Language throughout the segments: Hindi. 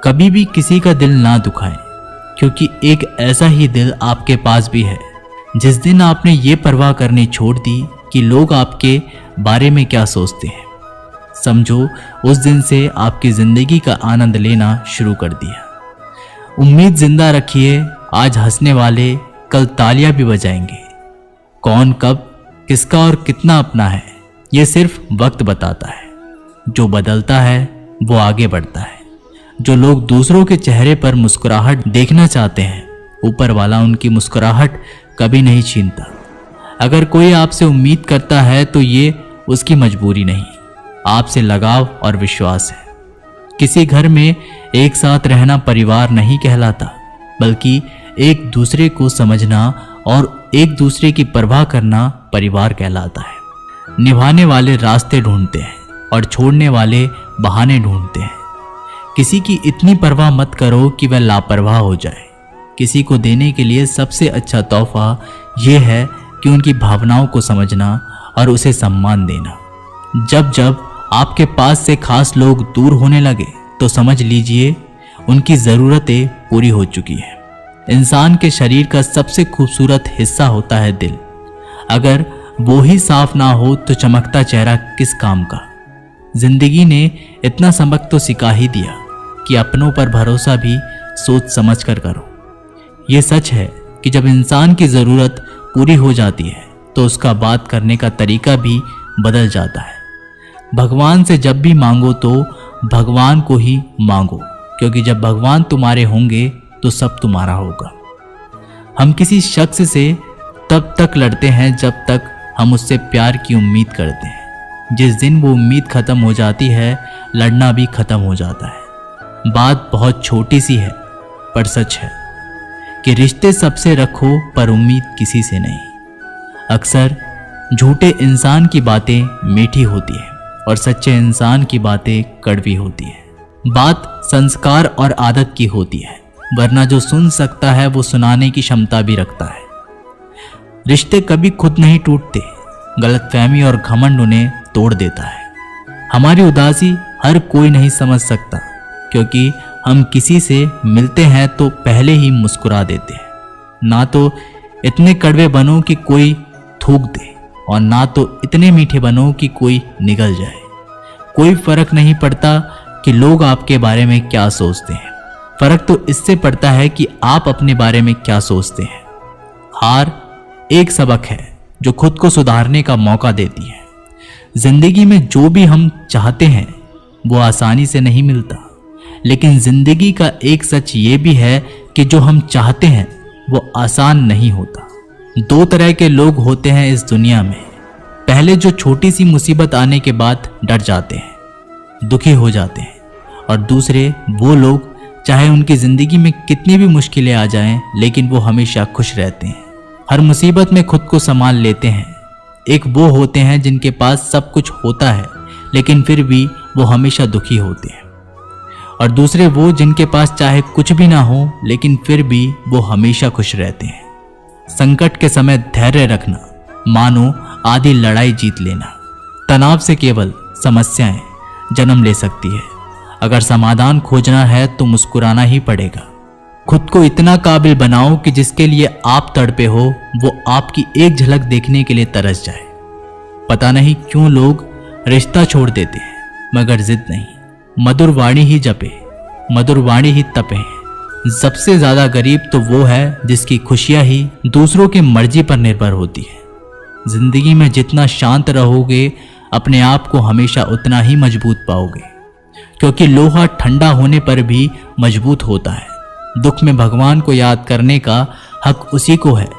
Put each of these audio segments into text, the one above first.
कभी भी किसी का दिल ना दुखाएं, क्योंकि एक ऐसा ही दिल आपके पास भी है। जिस दिन आपने ये परवाह करनी छोड़ दी कि लोग आपके बारे में क्या सोचते हैं, समझो उस दिन से आपकी जिंदगी का आनंद लेना शुरू कर दिया। उम्मीद जिंदा रखिए, आज हंसने वाले कल तालियां भी बजाएंगे। कौन कब किसका और कितना अपना है, ये सिर्फ वक्त बताता है। जो बदलता है वो आगे बढ़ता है। जो लोग दूसरों के चेहरे पर मुस्कुराहट देखना चाहते हैं, ऊपर वाला उनकी मुस्कुराहट कभी नहीं छीनता। अगर कोई आपसे उम्मीद करता है तो ये उसकी मजबूरी नहीं, आपसे लगाव और विश्वास है। किसी घर में एक साथ रहना परिवार नहीं कहलाता, बल्कि एक दूसरे को समझना और एक दूसरे की परवाह करना परिवार कहलाता है। निभाने वाले रास्ते ढूंढते हैं और छोड़ने वाले बहाने ढूंढते हैं। किसी की इतनी परवाह मत करो कि वह लापरवाह हो जाए। किसी को देने के लिए सबसे अच्छा तोहफा यह है कि उनकी भावनाओं को समझना और उसे सम्मान देना। जब जब आपके पास से खास लोग दूर होने लगे तो समझ लीजिए उनकी ज़रूरतें पूरी हो चुकी है। इंसान के शरीर का सबसे खूबसूरत हिस्सा होता है दिल। अगर वो ही साफ ना हो तो चमकता चेहरा किस काम का। जिंदगी ने इतना सबक तो सिखा ही दिया कि अपनों पर भरोसा भी सोच समझ कर करो। ये सच है कि जब इंसान की ज़रूरत पूरी हो जाती है तो उसका बात करने का तरीका भी बदल जाता है। भगवान से जब भी मांगो तो भगवान को ही मांगो, क्योंकि जब भगवान तुम्हारे होंगे तो सब तुम्हारा होगा। हम किसी शख्स से तब तक लड़ते हैं जब तक हम उससे प्यार की उम्मीद करते हैं। जिस दिन वो उम्मीद खत्म हो जाती है, लड़ना भी खत्म हो जाता है। बात बहुत छोटी सी है पर सच है कि रिश्ते सबसे रखो पर उम्मीद किसी से नहीं। अक्सर झूठे इंसान की बातें मीठी होती है और सच्चे इंसान की बातें कड़वी होती है। बात संस्कार और आदत की होती है, वरना जो सुन सकता है वो सुनाने की क्षमता भी रखता है। रिश्ते कभी खुद नहीं टूटते, गलतफहमी और घमंड उन्हें तोड़ देता है। हमारी उदासी हर कोई नहीं समझ सकता, क्योंकि हम किसी से मिलते हैं तो पहले ही मुस्कुरा देते हैं। ना तो इतने कड़वे बनो कि कोई थूक दे, और ना तो इतने मीठे बनो कि कोई निगल जाए। कोई फर्क नहीं पड़ता कि लोग आपके बारे में क्या सोचते हैं, फर्क तो इससे पड़ता है कि आप अपने बारे में क्या सोचते हैं। हार एक सबक है जो खुद को सुधारने का मौका देती है। जिंदगी में जो भी हम चाहते हैं वो आसानी से नहीं मिलता, लेकिन जिंदगी का एक सच ये भी है कि जो हम चाहते हैं वो आसान नहीं होता। दो तरह के लोग होते हैं इस दुनिया में। पहले जो छोटी सी मुसीबत आने के बाद डर जाते हैं, दुखी हो जाते हैं, और दूसरे वो लोग चाहे उनकी जिंदगी में कितनी भी मुश्किलें आ जाएं, लेकिन वो हमेशा खुश रहते हैं, हर मुसीबत में खुद को संभाल लेते हैं। एक वो होते हैं जिनके पास सब कुछ होता है लेकिन फिर भी वो हमेशा दुखी होते हैं, और दूसरे वो जिनके पास चाहे कुछ भी ना हो लेकिन फिर भी वो हमेशा खुश रहते हैं। संकट के समय धैर्य रखना मानो आधी लड़ाई जीत लेना। तनाव से केवल समस्याएं जन्म ले सकती है। अगर समाधान खोजना है तो मुस्कुराना ही पड़ेगा। खुद को इतना काबिल बनाओ कि जिसके लिए आप तड़पे हो वो आपकी एक झलक देखने के लिए तरस जाए। पता नहीं क्यों लोग रिश्ता छोड़ देते हैं, मगर जिद नहीं। मधुर वाणी ही जपे, मधुर वाणी ही तपे। सबसे ज्यादा गरीब तो वो है जिसकी खुशियां ही दूसरों की मर्जी पर निर्भर होती है। जिंदगी में जितना शांत रहोगे अपने आप को हमेशा उतना ही मजबूत पाओगे, क्योंकि लोहा ठंडा होने पर भी मजबूत होता है। दुख में भगवान को याद करने का हक उसी को है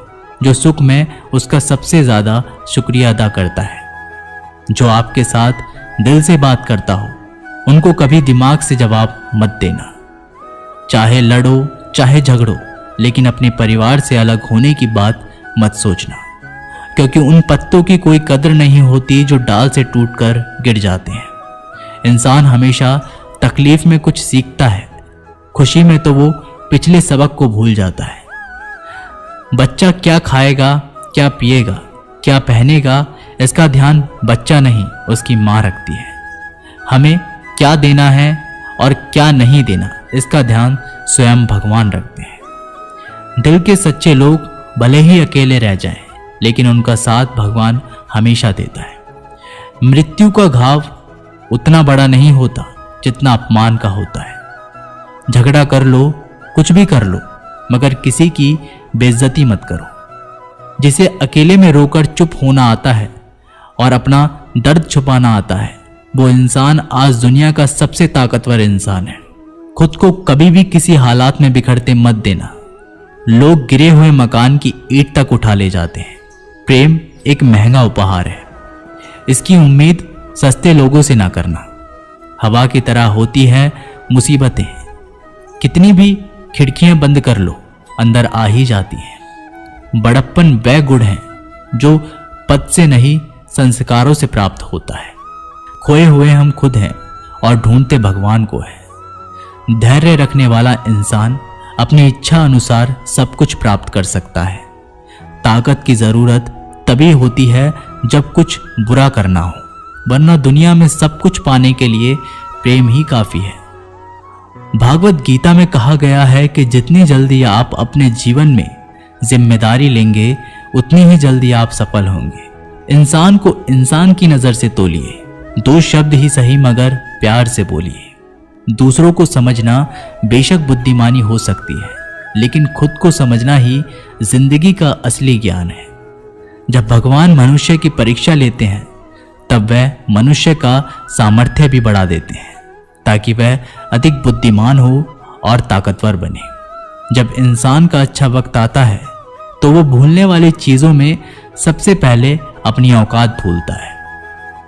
जो सुख में उसका सबसे ज्यादा शुक्रिया अदा करता है। जो आपके साथ दिल से बात करता हो उनको कभी दिमाग से जवाब मत देना। चाहे लड़ो चाहे झगड़ो, लेकिन अपने परिवार से अलग होने की बात मत सोचना, क्योंकि उन पत्तों की कोई कदर नहीं होती जो डाल से टूटकर गिर जाते हैं। इंसान हमेशा तकलीफ में कुछ सीखता है, खुशी में तो वो पिछले सबक को भूल जाता है। बच्चा क्या खाएगा, क्या पिएगा, क्या पहनेगा, इसका ध्यान बच्चा नहीं उसकी माँ रखती है। हमें क्या देना है और क्या नहीं देना, इसका ध्यान स्वयं भगवान रखते हैं। दिल के सच्चे लोग भले ही अकेले रह जाएं, लेकिन उनका साथ भगवान हमेशा देता है। मृत्यु का घाव उतना बड़ा नहीं होता जितना अपमान का होता है। झगड़ा कर लो, कुछ भी कर लो, मगर किसी की बेइज्जती मत करो। जिसे अकेले में रोकर चुप होना आता है और अपना दर्द छुपाना आता है, वो इंसान आज दुनिया का सबसे ताकतवर इंसान है। खुद को कभी भी किसी हालात में बिखरते मत देना। लोग गिरे हुए मकान की ईंट तक उठा ले जाते हैं। प्रेम एक महंगा उपहार है, इसकी उम्मीद सस्ते लोगों से ना करना। हवा की तरह होती है मुसीबतें, कितनी भी खिड़कियां बंद कर लो अंदर आ ही जाती हैं। बड़प्पन वह गुण है जो पद से नहीं संस्कारों से प्राप्त होता है। खोए हुए हम खुद हैं और ढूंढते भगवान को है। धैर्य रखने वाला इंसान अपनी इच्छा अनुसार सब कुछ प्राप्त कर सकता है। ताकत की जरूरत तभी होती है जब कुछ बुरा करना हो, वरना दुनिया में सब कुछ पाने के लिए प्रेम ही काफी है। भागवत गीता में कहा गया है कि जितनी जल्दी आप अपने जीवन में जिम्मेदारी लेंगे, उतनी ही जल्दी आप सफल होंगे। इंसान को इंसान की नजर से तोलिए। 2 शब्द ही सही, मगर प्यार से बोलिए। दूसरों को समझना बेशक बुद्धिमानी हो सकती है, लेकिन खुद को समझना ही जिंदगी का असली ज्ञान है। जब भगवान मनुष्य की परीक्षा लेते हैं, तब वह मनुष्य का सामर्थ्य भी बढ़ा देते हैं, ताकि वह अधिक बुद्धिमान हो और ताकतवर बने। जब इंसान का अच्छा वक्त आता है, तो वो भूलने वाली चीजों में सबसे पहले अपनी औकात भूलता है।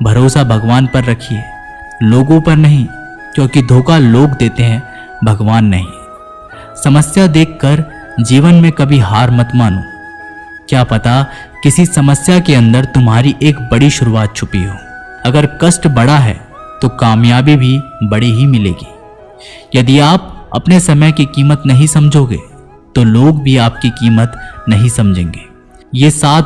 भरोसा भगवान पर रखिए, लोगों पर नहीं, क्योंकि धोखा लोग देते हैं, भगवान नहीं। समस्या देखकर जीवन में कभी हार मत मानो। क्या पता किसी समस्या के अंदर तुम्हारी एक बड़ी शुरुआत छुपी हो। अगर कष्ट बड़ा है तो कामयाबी भी बड़ी ही मिलेगी। यदि आप अपने समय की कीमत नहीं समझोगे, तो लोग भी आपकी कीमत नहीं समझेंगे। ये 7